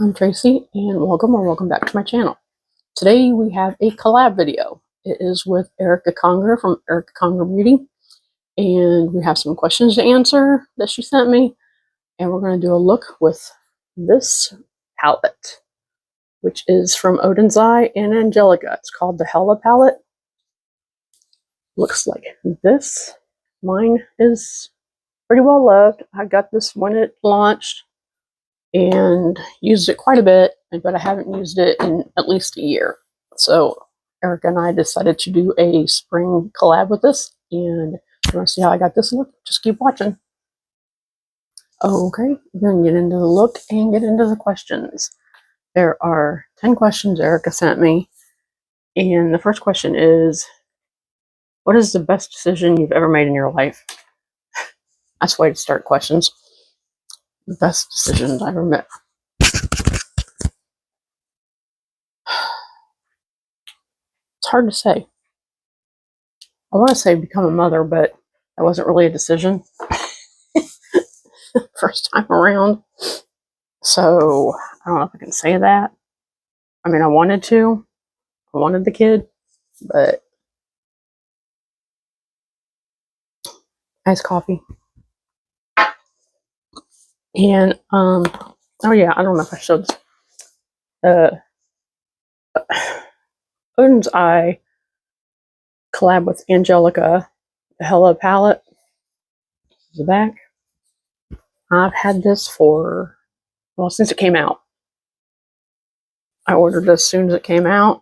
I'm Tracy, and welcome back to my channel. Today we have a collab video. It is with Erica Conger from Erica Conger Beauty, and we have some questions to answer that she sent me, and we're going to do a look with this palette, which is from Odens Eye and Angelica. It's called the Hela palette. Looks like this. Mine is pretty well loved. I got this when it launched and used it quite a bit, but I haven't used it in at least a year. So Erica and I decided to do a spring collab with this, and if you want to see how I got this look, just keep watching. Okay, we're going to get into the look and get into the questions. There are 10 questions Erica sent me, and the first question is, what is the best decision you've ever made in your life? That's the way to start questions. The best decisions I ever made. It's hard to say. I want to say become a mother, but that wasn't really a decision first time around. So I don't know if I can say that. I mean, I wanted the kid, but iced coffee. And oh yeah, I don't know if I showed this. Odens Eye collab with Angelica, the Hela palette. This is the back. I've had this for, well, since it came out. I ordered this as soon as it came out.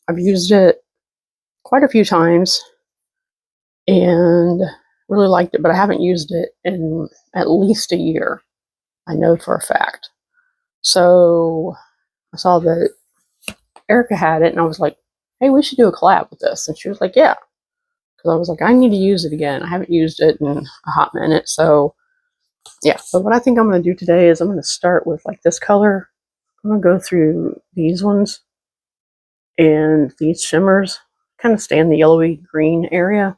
I've used it quite a few times and really liked it, but I haven't used it in at least a year. I know for a fact. So I saw that Erica had it, and I was like, hey, we should do a collab with this. And she was like, yeah. Because I was like, I need to use it again. I haven't used it in a hot minute. So yeah. So what I think I'm going to do today is I'm going to start with like this color. I'm going to go through these ones and these shimmers, kind of stay in the yellowy green area.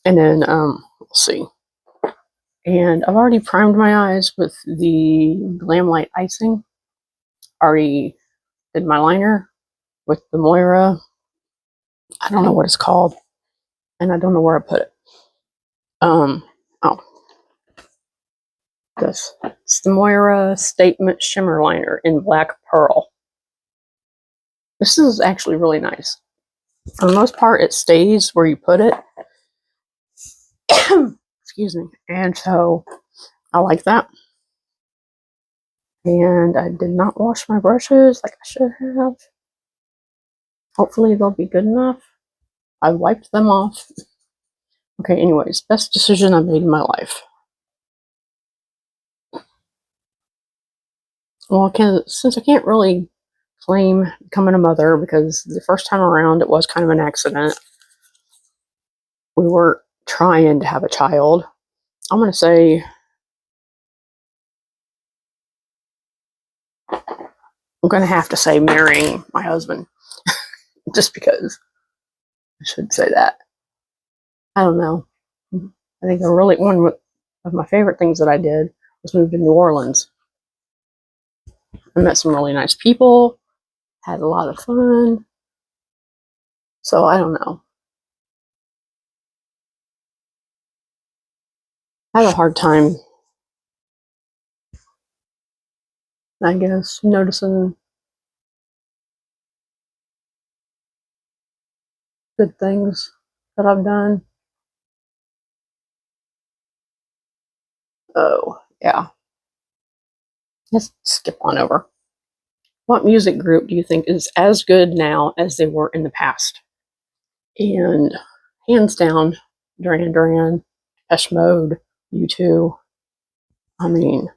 And then we'll see. And I've already primed my eyes with the Glam Light icing. Already did my liner with the Moira. I don't know what it's called, and I don't know where I put it. Oh, this. It's the Moira Statement Shimmer Liner in Black Pearl. This is actually really nice. For the most part, it stays where you put it. Excuse me. And so I like that. And I did not wash my brushes like I should have. Hopefully they'll be good enough. I wiped them off. Okay, anyways, best decision I made in my life. Well, since I can't really claim becoming a mother, because the first time around it was kind of an accident. We weren't trying to have a child. I'm going to say I'm going to have to say marrying my husband. Just because I should say that. I don't know. I think one of my favorite things that I did was move to New Orleans. I met some really nice people, had a lot of fun. So I don't know. I had a hard time, I guess, noticing good things that I've done. Oh, yeah. Let's skip on over. What music group do you think is as good now as they were in the past? And hands down, Duran Duran, Depeche Mode, U2. I mean,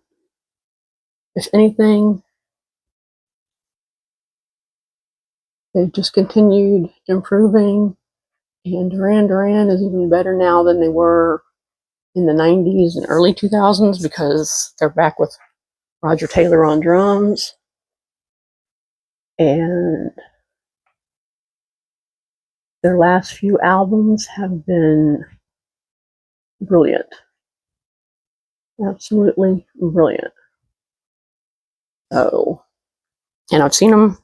if anything, they've just continued improving, and Duran Duran is even better now than they were in the 90s and early 2000s because they're back with Roger Taylor on drums. And their last few albums have been brilliant. Absolutely brilliant. Oh, and I've seen them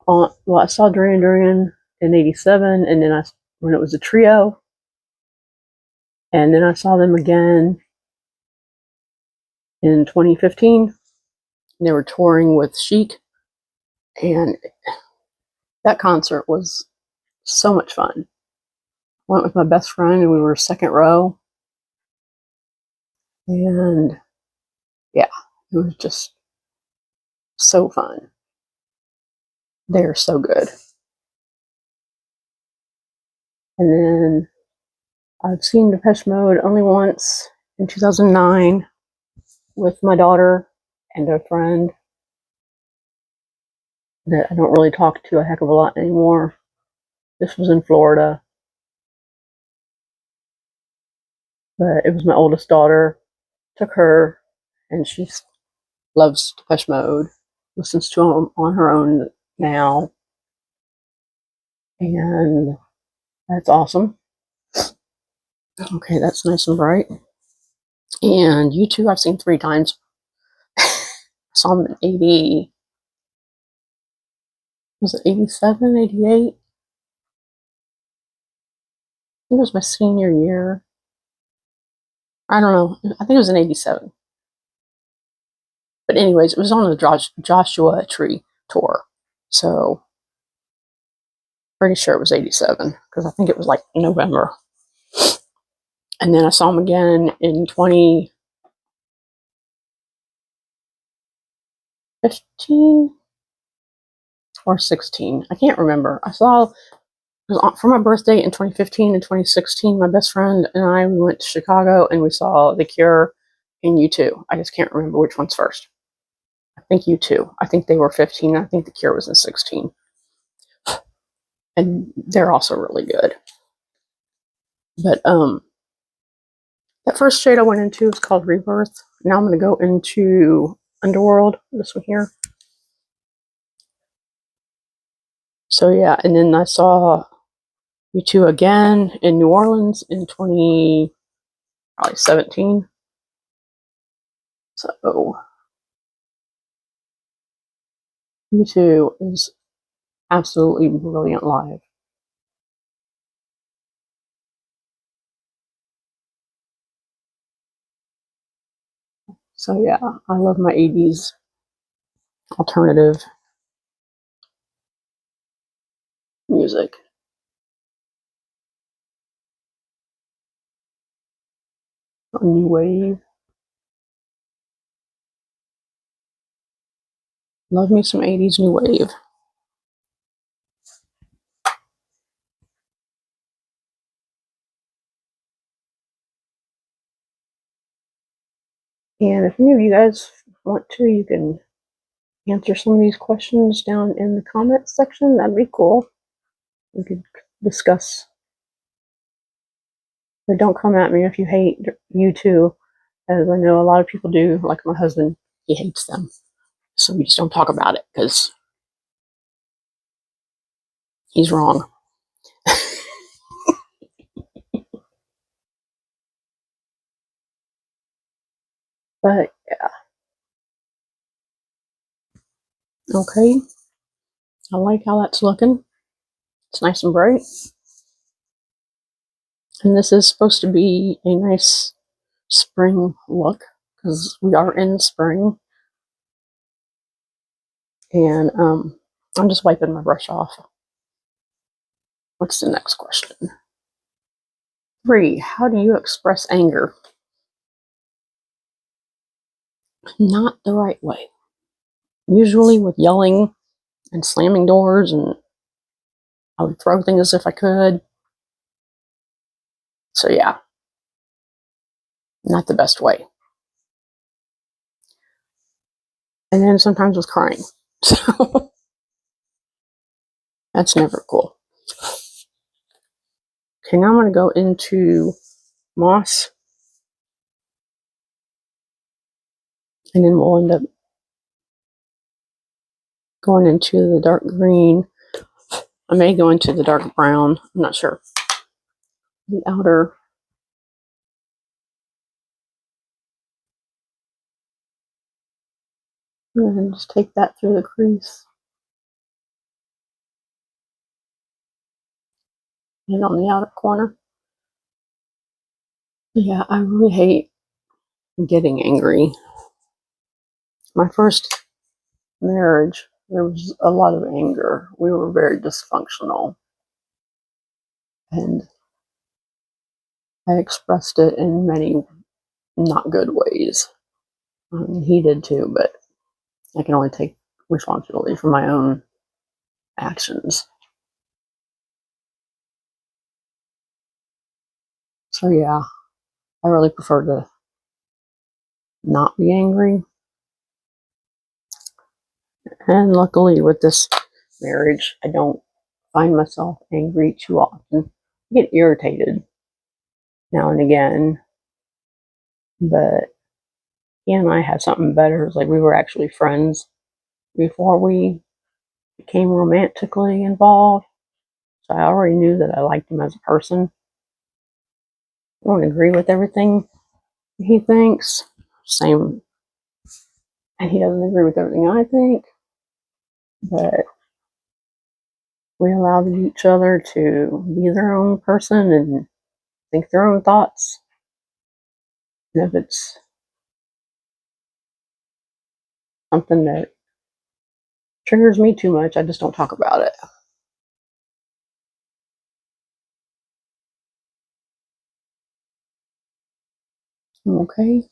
on. Well, I saw Duran Duran in '87, and then when it was a trio, and then I saw them again in 2015. They were touring with Chic, and that concert was so much fun. Went with my best friend, and we were second row, and yeah, it was just so fun. They're so good. And then I've seen Depeche Mode only once in 2009 with my daughter and a friend that I don't really talk to a heck of a lot anymore. This was in Florida, but it was my oldest daughter. Took her, and she loves Depeche Mode, listens to them on her own now, and that's awesome. Okay, that's nice and bright. And U2, I've seen 3 times. I saw them in 80, was it 87, 88? It was my senior year. I don't know. I think it was in 87. But anyways, it was on the Joshua Tree tour. So pretty sure it was 87 because I think it was like November. And then I saw him again in 2015 or 16. I can't remember. I saw it was for my birthday in 2015 and 2016. My best friend and I went to Chicago and we saw The Cure and U2. I just can't remember which one's first. I think U2. I think they were 15. I think The Cure was in 16. And they're also really good. But that first shade I went into is called Rebirth. Now I'm going to go into Underworld, this one here. So yeah, and then I saw U2 again in New Orleans in 2017. So U2 is absolutely brilliant live. So yeah, I love my 80s alternative music. New wave. Love me some 80s new wave. And if any of you guys want to, you can answer some of these questions down in the comments section. That'd be cool. We could discuss. But don't come at me if you hate U2, as I know a lot of people do. Like my husband, he hates them. So we just don't talk about it because he's wrong. But yeah. Okay. I like how that's looking. It's nice and bright. And this is supposed to be a nice spring look because we are in spring. And I'm just wiping my brush off. What's the next question? 3. How do you express anger? Not the right way. Usually with yelling and slamming doors, and I would throw things if I could. So yeah, not the best way. And then sometimes with crying. So that's never cool. Okay, now I'm going to go into moss. And then we'll end up going into the dark green. I may go into the dark brown. I'm not sure. The outer. And then just take that through the crease. And on the outer corner. Yeah, I really hate getting angry. My first marriage, there was a lot of anger. We were very dysfunctional. And I expressed it in many not good ways. He did too, but I can only take responsibility for my own actions. So yeah, I really prefer to not be angry. And luckily with this marriage, I don't find myself angry too often. I get irritated now and again, but he and I had something better. It's like we were actually friends before we became romantically involved. So I already knew that I liked him as a person. I don't agree with everything he thinks. Same, and he doesn't agree with everything I think. But we allowed each other to be their own person and think their own thoughts. And if it's something that triggers me too much, I just don't talk about it. Okay.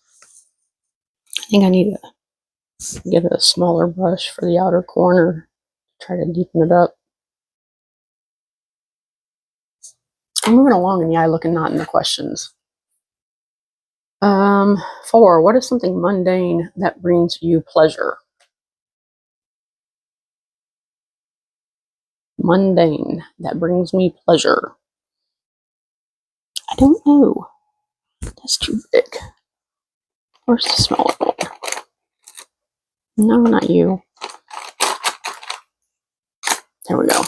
I think I need to get a smaller brush for the outer corner. Try to deepen it up. I'm moving along in the eye looking, not in the questions. 4. What is something mundane that brings you pleasure? Mundane that brings me pleasure. I don't know. That's too big. Where's the smaller one? No, not you. There we go.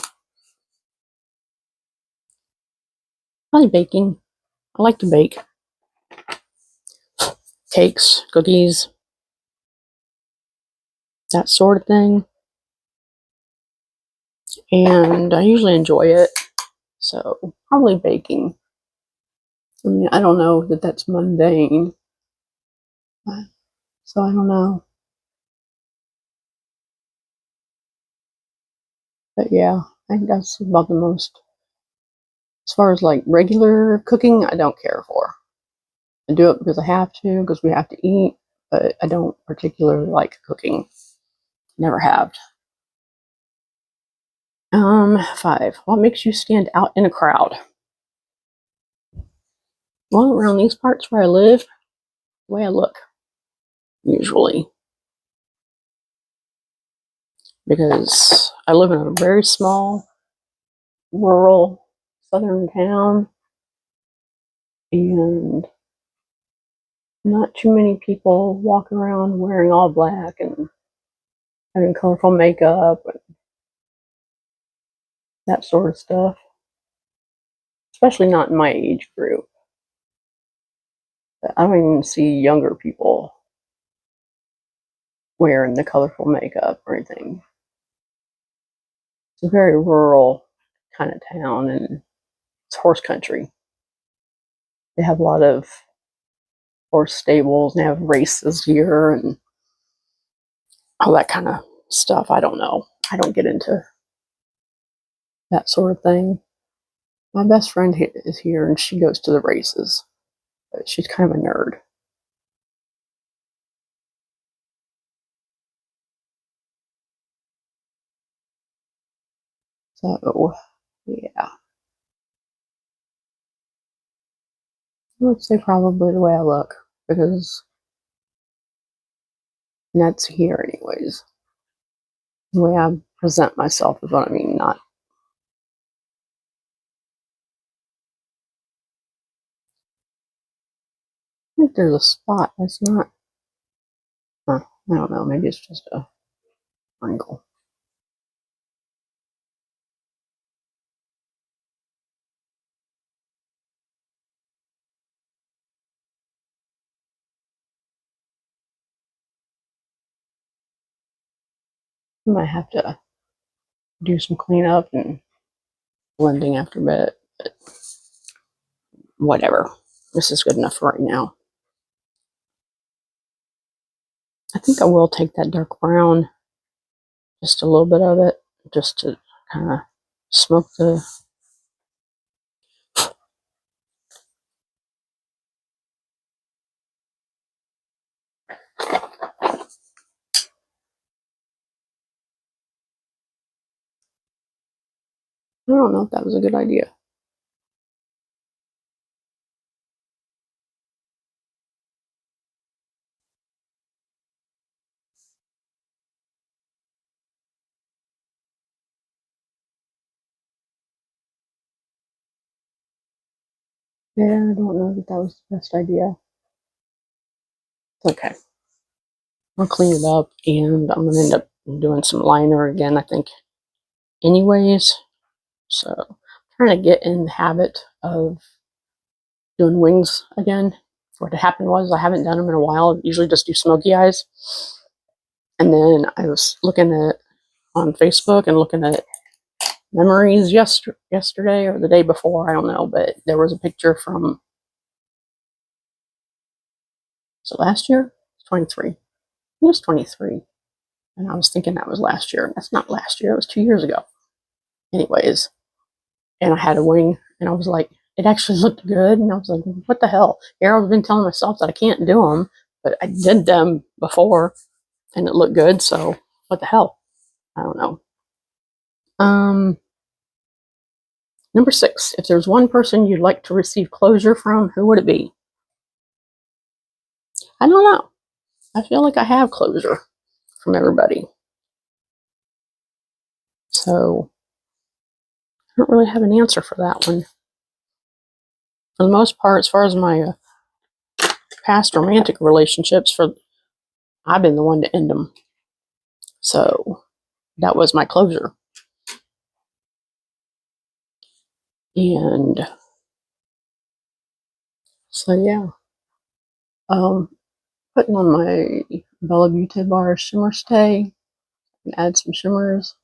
Probably baking. I like to bake. Cakes, cookies, that sort of thing. And I usually enjoy it. So probably baking. I mean, I don't know that that's mundane. So I don't know. But yeah, I think that's about the most. As far as like regular cooking, I don't care for. I do it because I have to, because we have to eat, but I don't particularly like cooking. Never have. 5. What makes you stand out in a crowd? Well, around these parts where I live, the way I look, usually. Because I live in a very small, rural, southern town, and not too many people walk around wearing all black and having colorful makeup and that sort of stuff. Especially not in my age group. I don't even see younger people wearing the colorful makeup or anything. It's a very rural kind of town, and it's horse country. They have a lot of horse stables, and they have races here and all that kind of stuff. I don't know. I don't get into that sort of thing. My best friend is here, and she goes to the races. But she's kind of a nerd. So, yeah. I would say probably the way I look, because that's here anyways. The way I present myself is what I mean, not. I think there's a spot that's not. I don't know. Maybe it's just a wrinkle. I might have to do some cleanup and blending after a bit, but whatever. This is good enough for right now. I think I will take that dark brown, just a little bit of it, just to kind of smoke the... I don't know if that was a good idea. Yeah, I don't know that that was the best idea. It's okay. I'll clean it up, and I'm going to end up doing some liner again, I think, anyways. So, I'm trying to get in the habit of doing wings again. What happened was I haven't done them in a while. I usually just do smoky eyes. And then I was looking at on Facebook and looking at memories yesterday or the day before, I don't know, but there was a picture from, so last year? 23. It was 23. And I was thinking that was last year. That's not last year. It was 2 years ago. Anyways, and I had a wing, and I was like, it actually looked good. And I was like, what the hell? Here I've been telling myself that I can't do them, but I did them before, and it looked good. So what the hell? I don't know. Number 6. If there's one person you'd like to receive closure from, who would it be? I don't know. I feel like I have closure from everybody. So I don't really have an answer for that one. For the most part, as far as my past romantic relationships, I've been the one to end them. So that was my closure. And so yeah. Putting on my Bella Beauty Bar Shimmer Stay and add some shimmers.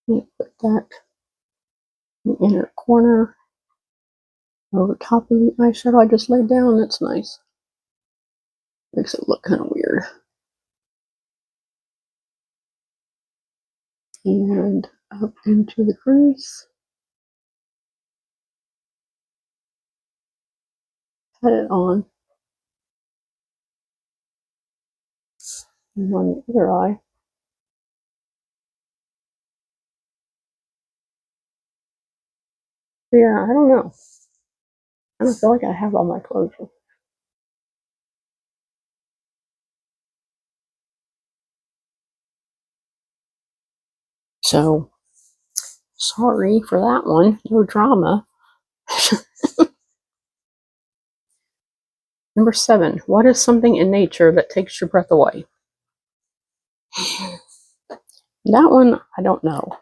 Put that in the inner corner over top of the eyeshadow I just laid down. That's nice. Makes it look kind of weird. And up into the crease. Pat it on. And on the other eye. But yeah, I don't know. I don't feel like I have all my closure. So, sorry for that one. No drama. Number 7. What is something in nature that takes your breath away? That one, I don't know.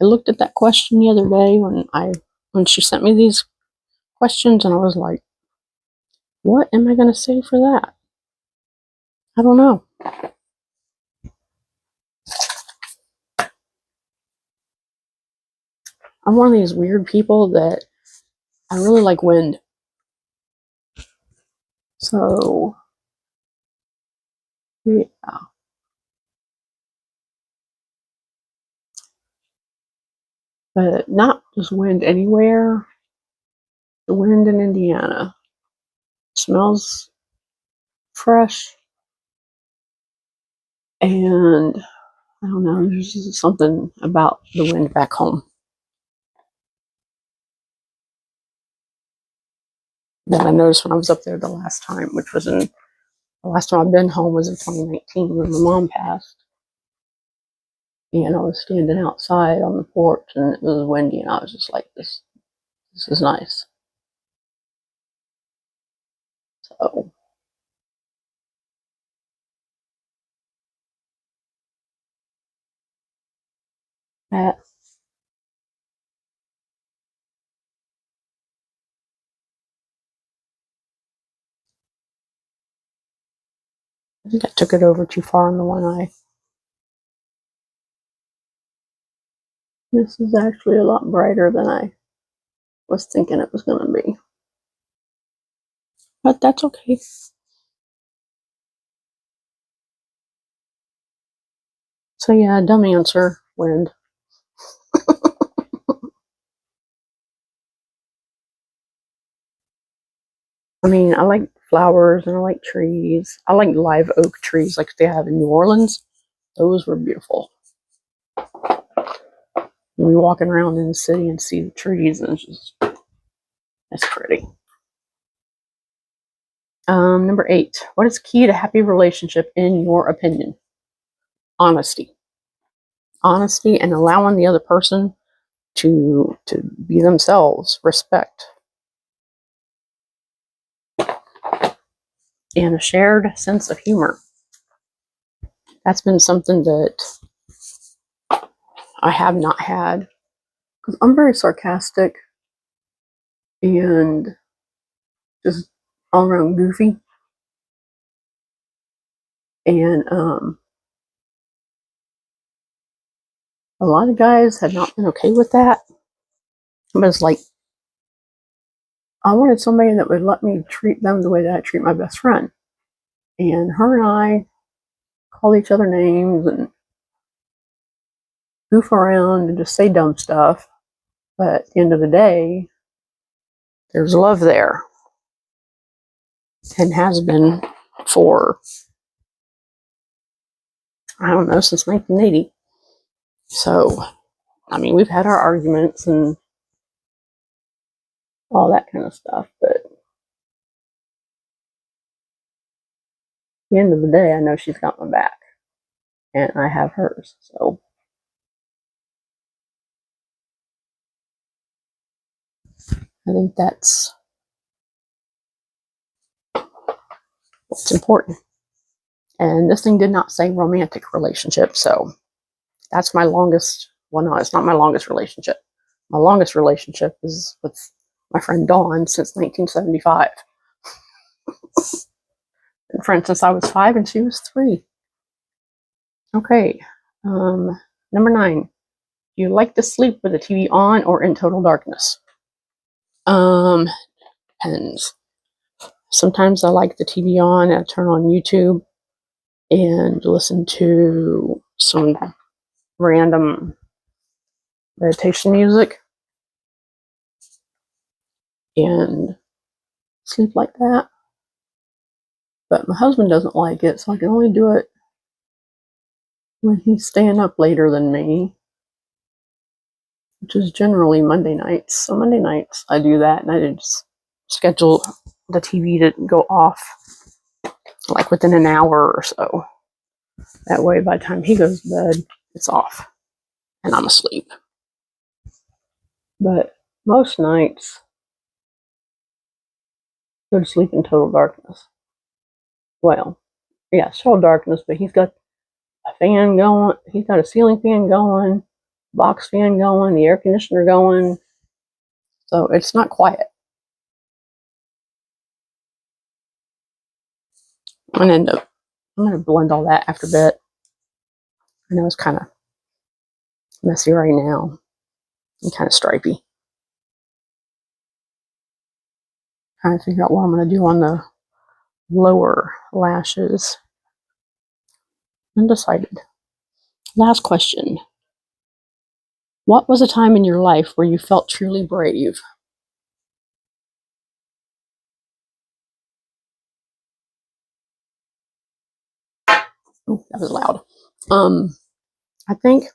I looked at that question the other day when she sent me these questions, and I was like, what am I going to say for that? I don't know. I'm one of these weird people that I really like wind. So, yeah. But not just wind anywhere. The wind in Indiana smells fresh, and I don't know, there's just something about the wind back home that I noticed when I was up there the last time, which was the last time I've been home was in 2019 when my mom passed. And I was standing outside on the porch, and it was windy, and I was just like, this is nice. So that think I took it over too far on the one eye. This is actually a lot brighter than I was thinking it was going to be. But that's okay. So yeah, dumb answer, wind. I mean, I like flowers and I like trees. I like live oak trees like they have in New Orleans. Those were beautiful. We walking around in the city and see the trees, and it's pretty. Number 8. What is key to happy relationship in your opinion? Honesty. Honesty and allowing the other person to be themselves. Respect. And a shared sense of humor. That's been something that I have not had. Because I'm very sarcastic and just all around goofy. And a lot of guys have not been okay with that. But it's like, I wanted somebody that would let me treat them the way that I treat my best friend. And her and I call each other names and goof around and just say dumb stuff. But at the end of the day, there's love there. And has been for, I don't know, since 1980. So, I mean, we've had our arguments and all that kind of stuff. But at the end of the day, I know she's got my back. And I have hers. So, I think that's what's important. And this thing did not say romantic relationship, so that's my longest. Well, no, it's not my longest relationship. My longest relationship is with my friend Dawn since 1975. Been friends since I was 5 and she was 3. Okay, number 9. Do you like to sleep with the TV on or in total darkness? Depends. Sometimes I like the TV on and I turn on YouTube and listen to some random meditation music and sleep like that. But my husband doesn't like it, so I can only do it when he's staying up later than me, which is generally Monday nights. So Monday nights I do that, and I just schedule the TV to go off like within an hour or so. That way, by the time he goes to bed, it's off and I'm asleep. But most nights, go to sleep in total darkness. Well, yeah, it's total darkness, but he's got a fan going. He's got a ceiling fan going, box fan going, the air conditioner going. So it's not quiet. I'm gonna blend all that after bed. I know it's kind of messy right now and kind of stripy. Trying to figure out what I'm gonna do on the lower lashes. Undecided. Last question. What was a time in your life where you felt truly brave? Oh, that was loud. I think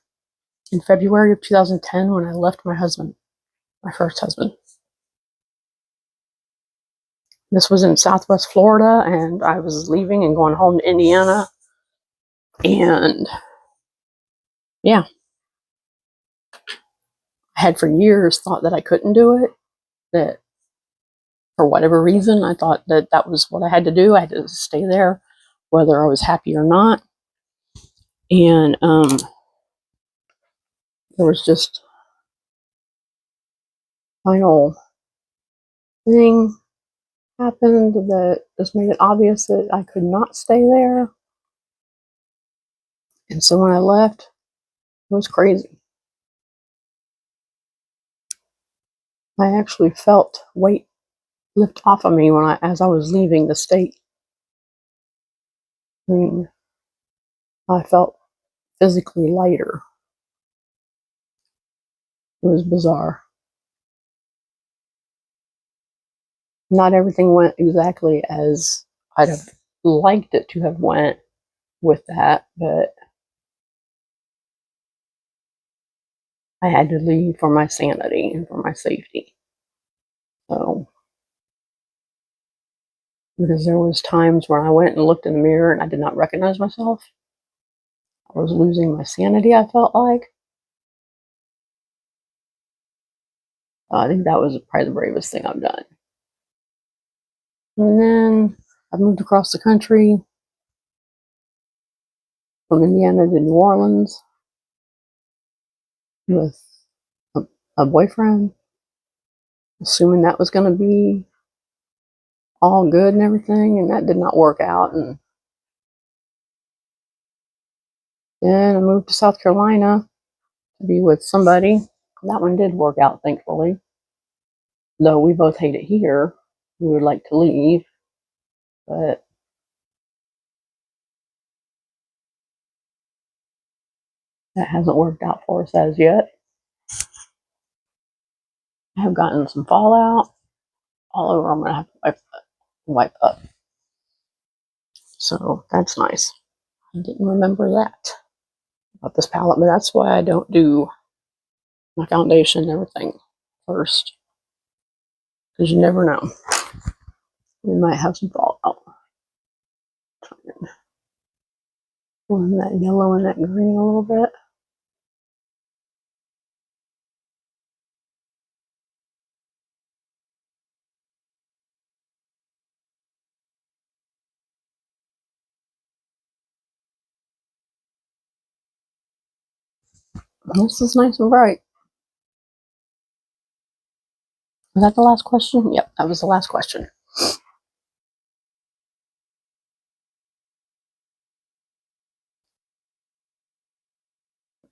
in February of 2010 when I left my husband, my first husband. This was in Southwest Florida, and I was leaving and going home to Indiana. And yeah, I had for years thought that I couldn't do it, that for whatever reason, I thought that that was what I had to do. I had to stay there, whether I was happy or not. And there was just final thing happened that just made it obvious that I could not stay there. And so when I left, it was crazy. I actually felt weight lift off of me as I was leaving the state. I mean, I felt physically lighter. It was bizarre. Not everything went exactly as I'd have liked it to have went with that, but I had to leave for my sanity and for my safety. So, because there was times when I went and looked in the mirror and I did not recognize myself. I was losing my sanity, I felt like. I think that was probably the bravest thing I've done. And then I moved across the country from Indiana to New Orleans with a boyfriend, assuming that was going to be all good and everything, and that did not work out. And then I moved to South Carolina to be with somebody. That one did work out, thankfully. Though we both hate it here, we would like to leave, but that hasn't worked out for us as yet. I have gotten some fallout all over. I'm going to have to wipe up. So that's nice. I didn't remember that about this palette, but that's why I don't do my foundation and everything first. Because you never know. We might have some fallout. Blend that yellow and that green a little bit. This is nice and bright. Was that the last question? Yep, that was the last question.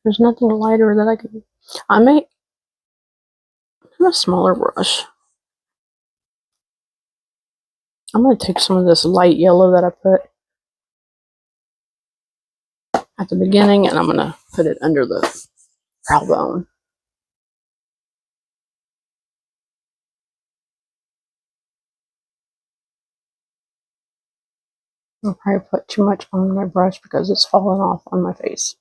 There's nothing lighter that I could. I may have a smaller brush. I'm going to take some of this light yellow that I put at the beginning and I'm going to put it under the brow bone. I'll probably put too much on my brush because it's falling off on my face.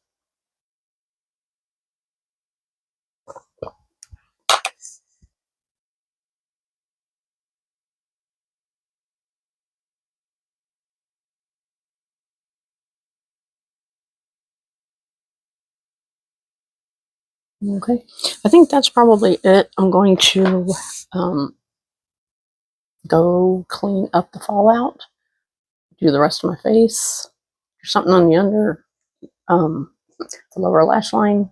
Okay, I think that's probably it. I'm going to go clean up the fallout, do the rest of my face, do something on the under, the lower lash line,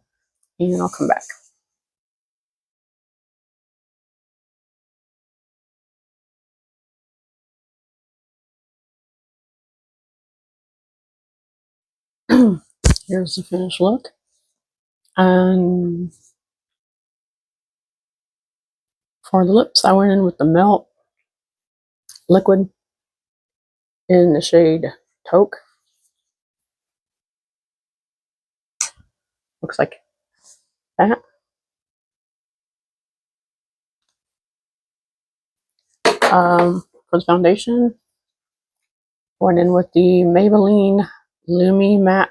and I'll come back. Here's the finished look. And for the lips, I went in with the Melt liquid in the shade Taupe. Looks like that. For the foundation, went in with the Maybelline Lumi Matte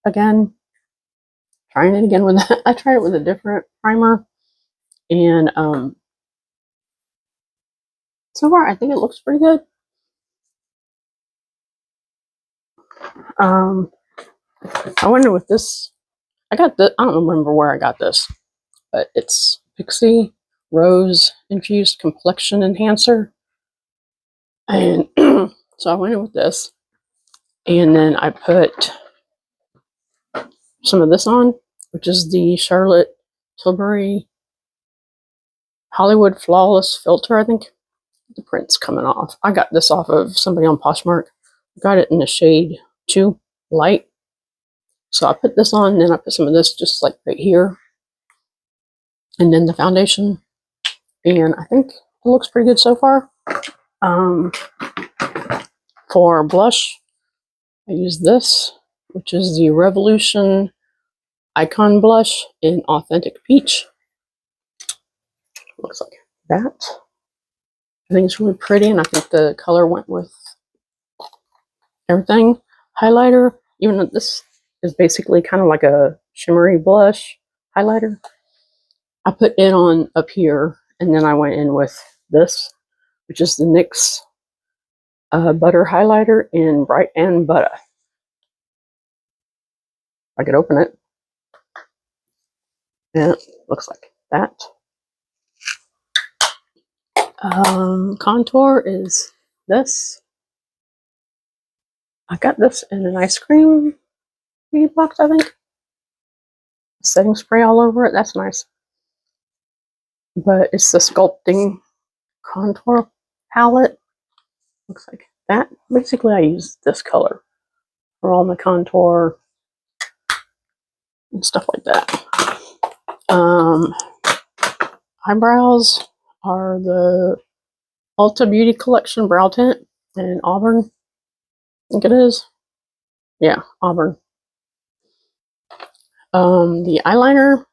again. Trying it again with I tried it with a different primer, and so far I think it looks pretty good. I wonder with this, I got this. I don't remember where I got this, but it's Pixie Rose Infused Complexion Enhancer, and so I went in with this, and then I put some of this on, which is the Charlotte Tilbury Hollywood Flawless Filter. I think the print's coming off. I got this off of somebody on Poshmark. Got it in the shade 2 light. So I put this on, and then I put some of this just like right here, and then the foundation, and I think it looks pretty good so far. For blush, I use this, which is the Revolution Icon Blush in Authentic Peach. Looks like that. I think it's really pretty, and I think the color went with everything. Highlighter, even though this is basically kind of like a shimmery blush highlighter, I put it on up here, and then I went in with this, which is the NYX Butter Highlighter in Bright and Butter. I could open it. And it looks like that. Contour is this. I got this in an ice cream box, I think. Setting spray all over it. That's nice. But it's the Sculpting Contour palette. Looks like that. Basically, I use this color for all my contour and stuff like that. Eyebrows are the Ulta Beauty Collection Brow Tint in Auburn. I think it is. Yeah, Auburn. The eyeliner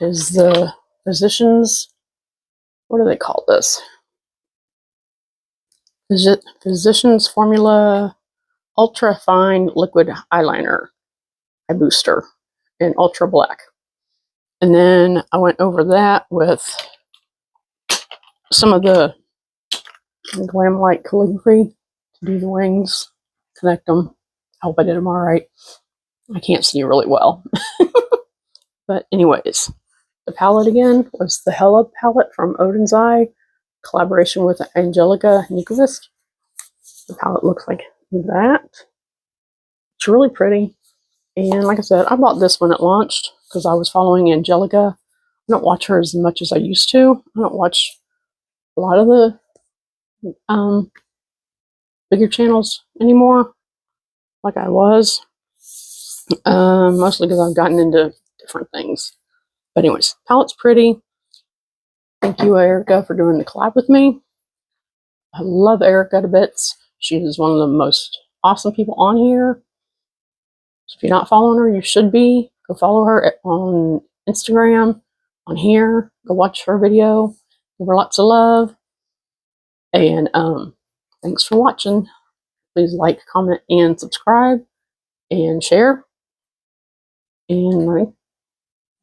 is the Physicians, what do they call this? Physicians Formula Ultra Fine Liquid Eyeliner Eye Booster in Ultra Black. And then I went over that with some of the Glam Light Calligraphy to do the wings, connect them. I hope I did them all right. I can't see really well. But anyways, the palette again was the Hela palette from Odens Eye, collaboration with Angelica Nyquist. The palette looks like that. It's really pretty. And like I said, I bought this when it launched because I was following Angelica. I don't watch her as much as I used to. I don't watch a lot of the bigger channels anymore like I was. Mostly because I've gotten into different things. But anyways, palette's pretty. Thank you, Erica, for doing the collab with me. I love Erica to bits. She is one of the most awesome people on here. So if you're not following her, you should be. Go follow her on Instagram, on here. Go watch her video. Give her lots of love. And thanks for watching. Please like, comment, and subscribe, and share. And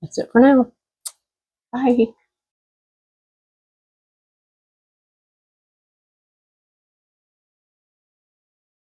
that's it for now. Bye.